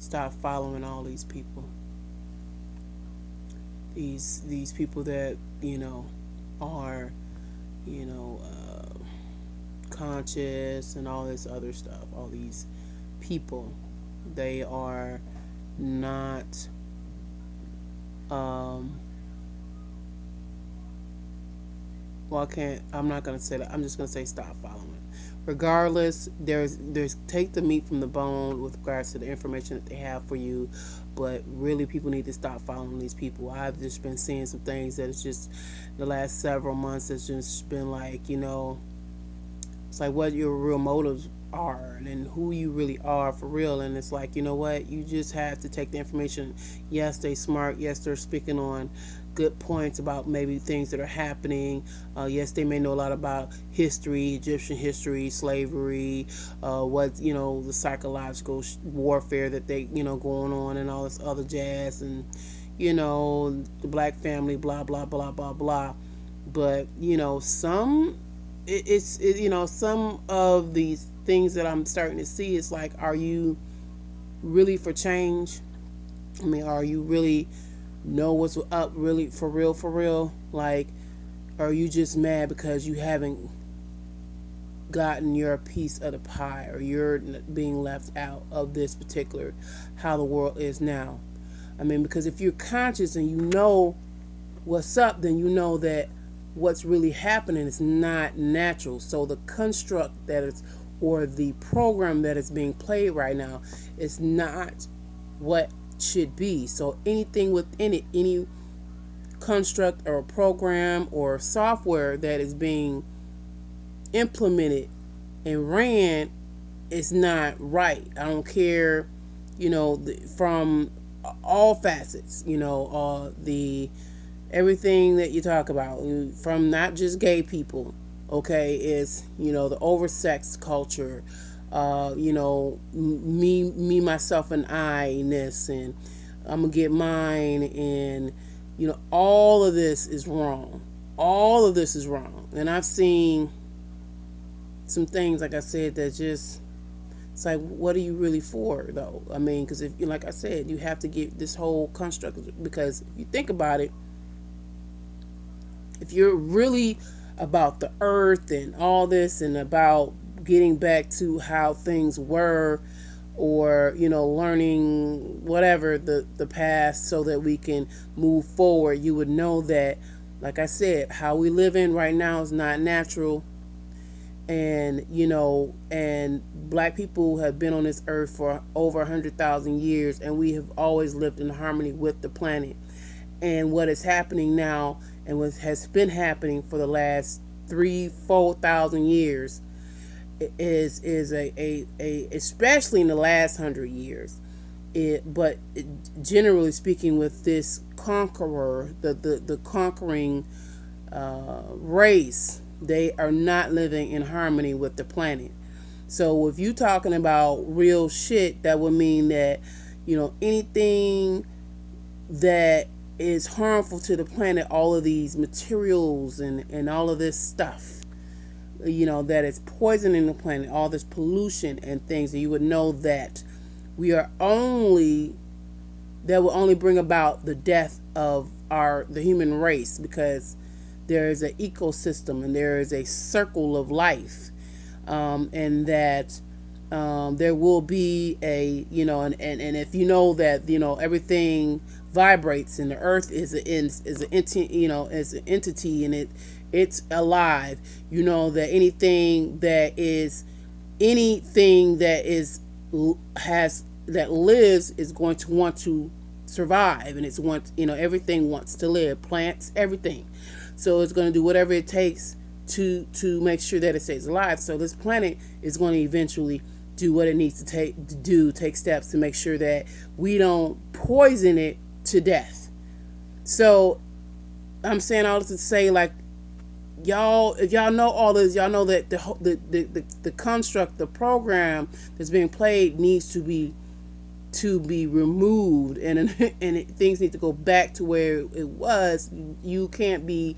Stop following all these people. These people that are you know conscious and all this other stuff. All these people, they are not. Um, well, I can't. I'm not gonna say that. I'm just gonna say stop following. Regardless, there's take the meat from the bone with regards to the information that they have for you, but really people need to stop following these people. I've just been seeing some things that it's just the last several months. It's just been like it's like what your real motives are and who you really are for real. And it's like, you know what, you just have to take the information. Yes, they smart. Yes, they're speaking on good points about maybe things that are happening. Yes, they may know a lot about history, Egyptian history, slavery, what the psychological warfare that they going on and all this other jazz, and the black family, blah blah blah blah blah. But some some of these things that I'm starting to see is like, are you really for change? I mean, are you really know what's up, really for real, for real? Like, are you just mad because you haven't gotten your piece of the pie, or you're being left out of this particular how the world is now? I mean, because if you're conscious and you know what's up, then you know that what's really happening is not natural. So the construct that is, or the program that is being played right now, is not what should be. So anything within it, any construct or program or software that is being implemented and ran is not right. I don't care, from all facets, the everything that you talk about, from not just gay people, okay, is the oversexed culture, me myself and I ness, and I'm gonna get mine, and all of this is wrong. All of this is wrong, and I've seen some things, like I said, that just, it's like, what are you really for, though? I mean, because if, like I said, you have to get this whole construct, because if you think about it, if you're really about the earth and all this, and about getting back to how things were, or learning whatever the past, so that we can move forward, you would know that, like I said, how we live in right now is not natural. And and black people have been on this earth for over 100,000 years, and we have always lived in harmony with the planet. And what is happening now, and what has been happening for the last 3-4 thousand years, is a especially in the last 100 years, but generally speaking, with this conqueror, the conquering race, they are not living in harmony with the planet. So if you talking about real shit, that would mean that anything that is harmful to the planet, all of these materials and all of this stuff, that is poisoning the planet, all this pollution and things, and you would know that we are only, that will only bring about the death of the human race, because there is an ecosystem and there is a circle of life, and that there will be a and if that everything vibrates, and the earth is an entity, and it's alive, that anything that has that lives is going to want to survive, and everything wants to live, plants, everything. So it's going to do whatever it takes to make sure that it stays alive. So this planet is going to eventually do what it needs to take steps to make sure that we don't poison it to death. So I'm saying all this to say, like, y'all, if y'all know all this, y'all know that the construct, the program that's being played needs to be removed, and things need to go back to where it was. You can't be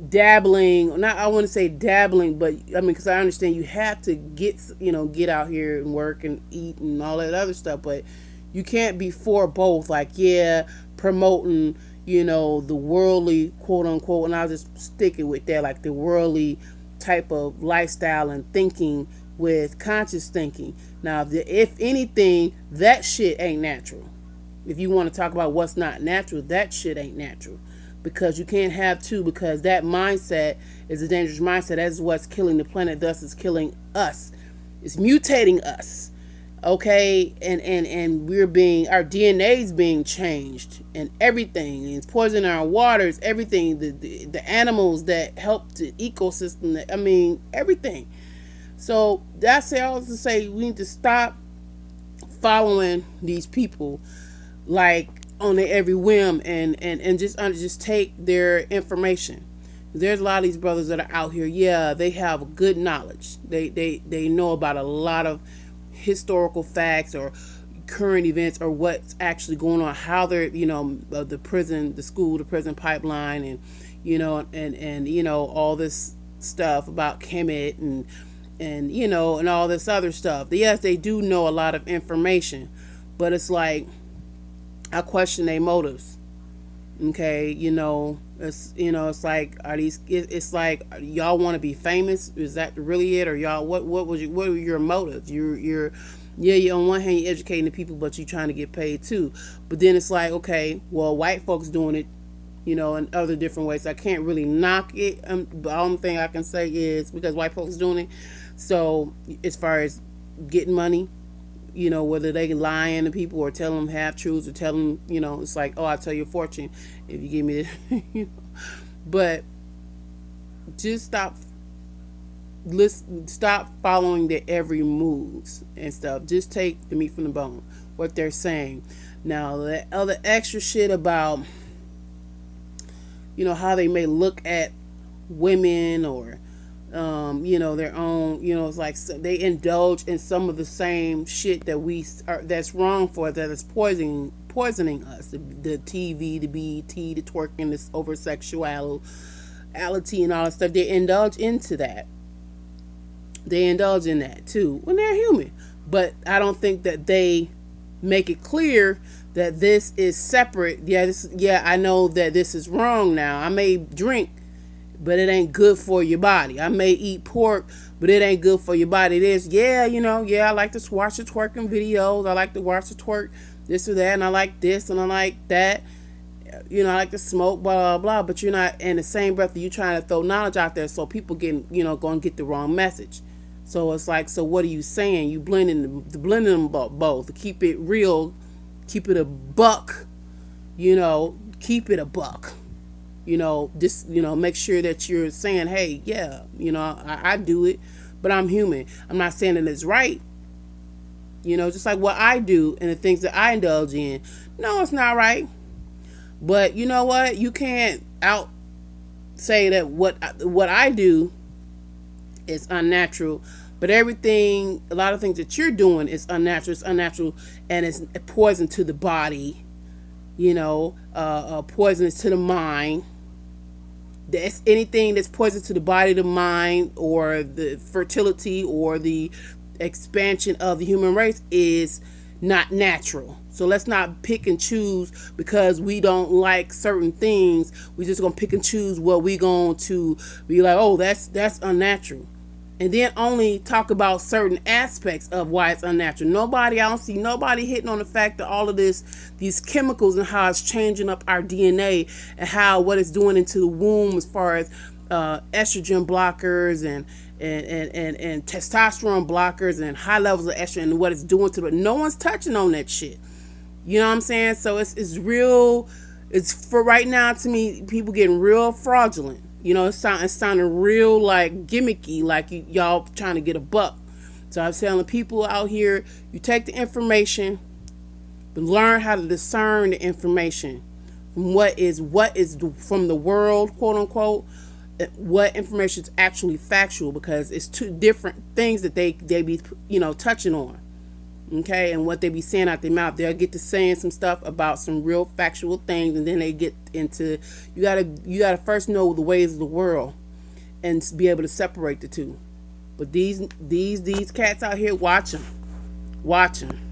dabbling, not, I want to say dabbling, but I mean, because I understand you have to get out here and work and eat and all that other stuff, but you can't be for both. Like, yeah, promoting, the worldly, quote unquote, and I'll just stick it with that, like the worldly type of lifestyle and thinking with conscious thinking. Now, if anything, that shit ain't natural. If you want to talk about what's not natural, that shit ain't natural, because you can't have two, because that mindset is a dangerous mindset. That's what's killing the planet, thus it's killing us. It's mutating us. Okay, and we're being, our DNA's being changed and everything, and it's poisoning our waters, everything, the animals that help the ecosystem, I mean everything. So that's all to say, we need to stop following these people like on their every whim, and just take their information. There's a lot of these brothers that are out here, yeah, they have good knowledge, they know about a lot of historical facts or current events, or what's actually going on, how they're, the prison, the school, the prison pipeline, and all this stuff about Kemet, and all this other stuff. Yes, they do know a lot of information, but it's like, I question their motives. Okay, it's like, are these? It's like, y'all want to be famous? Is that really it, or y'all? What are your motives? Yeah. You on one hand, you're educating the people, but you're trying to get paid too. But then it's like, okay, well, white folks doing it, in other different ways. I can't really knock it. The only thing I can say is, because white folks doing it. So as far as getting money, whether they lying to people or telling them half truths, or telling them, it's like, oh, I'll tell you a fortune if you give me this. But just stop following their every moves and stuff. Just take the meat from the bone, what they're saying. Now, the other extra shit about, how they may look at women, or their own, it's like, they indulge in some of the same shit that's wrong for, that is poisoning us. The TV, the BET, the twerking, this over sexuality and all that stuff. They indulge into that. They indulge in that too when they're human. But I don't think that they make it clear that this is separate. Yeah, I know that this is wrong now. I may drink, but it ain't good for your body. I may eat pork, but it ain't good for your body. It is, I like to watch the twerking videos. I like to watch the twerk, this or that, and I like this and I like that. I like to smoke, blah, blah, blah. But you're not, in the same breath that you're trying to throw knowledge out there, so people going to get the wrong message. So it's like, so what are you saying? You blending them both. To keep it real, keep it a buck, keep it a buck. Just, make sure that you're saying, hey, yeah, I do it, but I'm human. I'm not saying that it's right. Just like what I do and the things that I indulge in. No, it's not right. But you know what? You can't say that what I do is unnatural. But a lot of things that you're doing is unnatural. It's unnatural, and it's a poison to the body. Poisonous to the mind. That's anything that's poison to the body, the mind, or the fertility, or the expansion of the human race is not natural. So let's not pick and choose because we don't like certain things. We're just gonna pick and choose what we're going to be like, oh, that's unnatural. And then only talk about certain aspects of why it's unnatural. I don't see nobody hitting on the fact that all of these chemicals and how it's changing up our DNA, and what it's doing into the womb as far as estrogen blockers and testosterone blockers and high levels of estrogen, and what it's doing to it. No one's touching on that shit. You know what I'm saying? So it's real. It's, for right now, to me, people getting real fraudulent. It's sounding real like gimmicky, like y'all trying to get a buck. So I'm telling people out here, you take the information, but learn how to discern the information from what is from the world, quote unquote, what information is actually factual, because it's two different things that they be touching on. Okay, and what they be saying out their mouth, they'll get to saying some stuff about some real factual things, and then they get into, you gotta first know the ways of the world and be able to separate the two. But these cats out here, watch them, watch them.